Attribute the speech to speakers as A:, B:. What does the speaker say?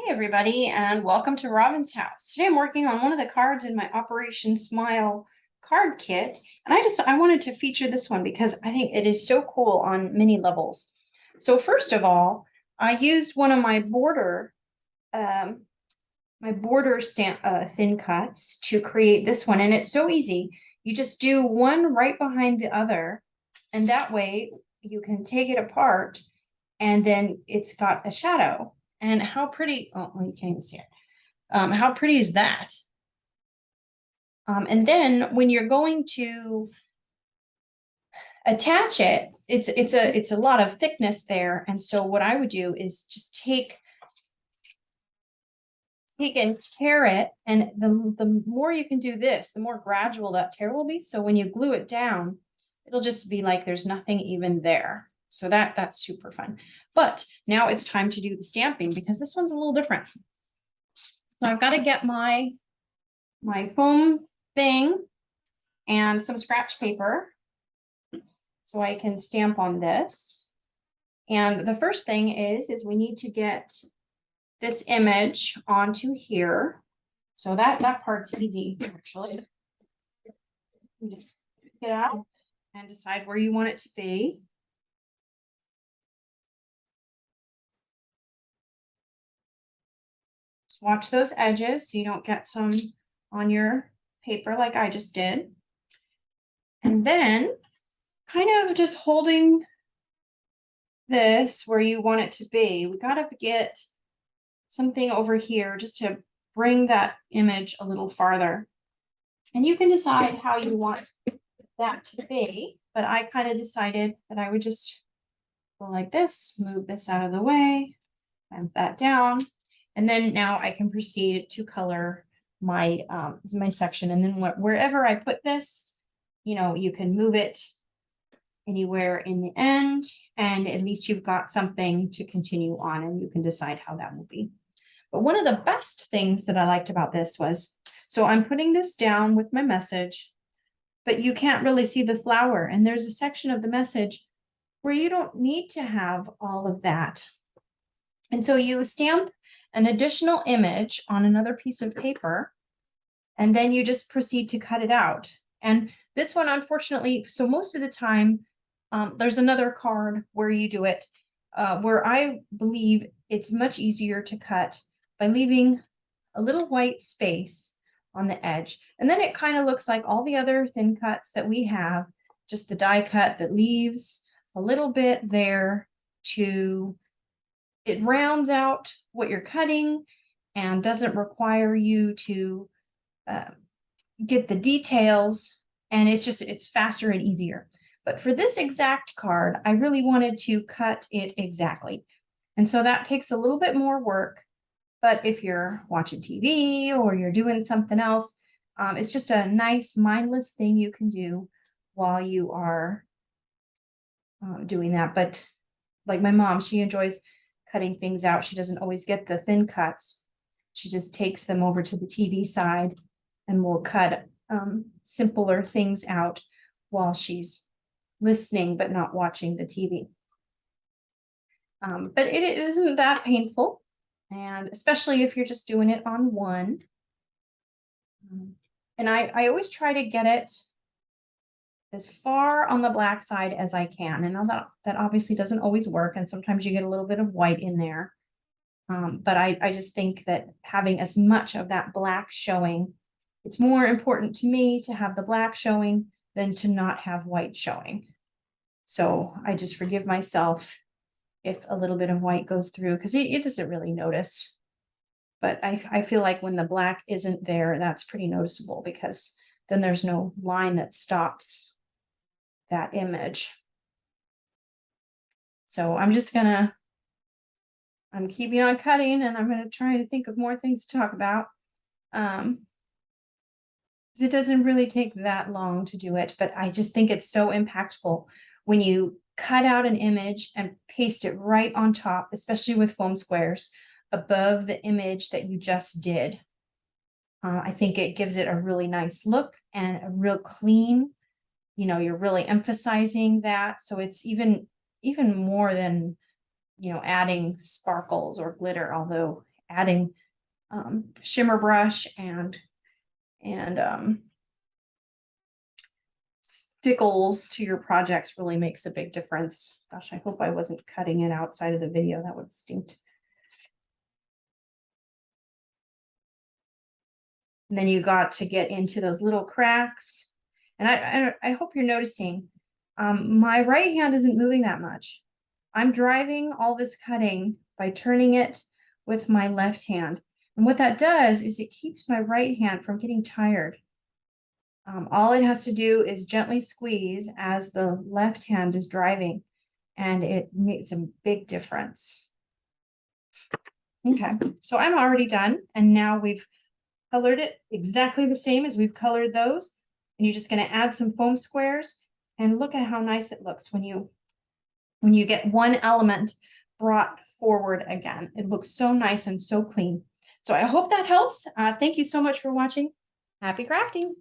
A: Hey everybody, and welcome to Robin's house. Today I'm working on one of the cards in my Operation Smile card kit, and I wanted to feature this one because I think it is so cool on many levels. So first of all, I used one of my border stamp thin cuts to create this one, and it's so easy. You just do one right behind the other, and that way you can take it apart, and then it's got a shadow. And how pretty, oh, well, you can't even see it. How pretty is that? And then when you're going to attach it, it's a lot of thickness there. And so what I would do is just take and tear it. And the more you can do this, the more gradual that tear will be. So when you glue it down, it'll just be like there's nothing even there. So that's super fun. But now it's time to do the stamping because this one's a little different. So I've got to get my foam thing and some scratch paper so I can stamp on this. And the first thing is we need to get this image onto here. So that part's easy, actually. You just pick it up and decide where you want it to be. Just watch those edges so you don't get some on your paper like I just did. And then kind of just holding this where you want it to be, we got to get something over here just to bring that image a little farther. And you can decide how you want that to be, but I kind of decided that I would just go like this, move this out of the way, clamp that down, and then now I can proceed to color my section. And then wherever I put this, you can move it anywhere in the end, and at least you've got something to continue on, and you can decide how that will be. But one of the best things that I liked about this was, so I'm putting this down with my message, but you can't really see the flower. And there's a section of the message where you don't need to have all of that. And so you stamp an additional image on another piece of paper, and then you just proceed to cut it out. And this one, unfortunately, so most of the time, there's another card where you do it, where I believe it's much easier to cut by leaving a little white space on the edge. And then it kind of looks like all the other thin cuts that we have, just the die cut that leaves a little bit there it rounds out what you're cutting and doesn't require you to get the details, and it's faster and easier. But for this exact card, I really wanted to cut it exactly. And so that takes a little bit more work. But if you're watching TV or you're doing something else, it's just a nice mindless thing you can do while you are doing that. But like my mom, she enjoys cutting things out. She doesn't always get the thin cuts. She just takes them over to the TV side and will cut simpler things out while she's listening but not watching the TV. But it isn't that painful, and especially if you're just doing it on one. And I always try to get it as far on the black side as I can. And that obviously doesn't always work, and sometimes you get a little bit of white in there. But I just think that having as much of that black showing, it's more important to me to have the black showing than to not have white showing. So I just forgive myself if a little bit of white goes through, because it doesn't really notice. But I feel like when the black isn't there, that's pretty noticeable, because then there's no line that stops that image. So I'm keeping on cutting, and I'm gonna try to think of more things to talk about. Because it doesn't really take that long to do it, but I just think it's so impactful when you cut out an image and paste it right on top, especially with foam squares, above the image that you just did. I think it gives it a really nice look and a real clean, you're really emphasizing that. So it's even more than, adding sparkles or glitter, although adding shimmer brush and stickles to your projects really makes a big difference. Gosh, I hope I wasn't cutting it outside of the video. That would stink. And then you got to get into those little cracks. And I hope you're noticing, my right hand isn't moving that much. I'm driving all this cutting by turning it with my left hand. And what that does is it keeps my right hand from getting tired. All it has to do is gently squeeze as the left hand is driving, and it makes a big difference. Okay, so I'm already done, and now we've colored it exactly the same as we've colored those. And you're just going to add some foam squares, and look at how nice it looks when you get one element brought forward again. It looks so nice and so clean. So I hope that helps. Thank you so much for watching. Happy crafting.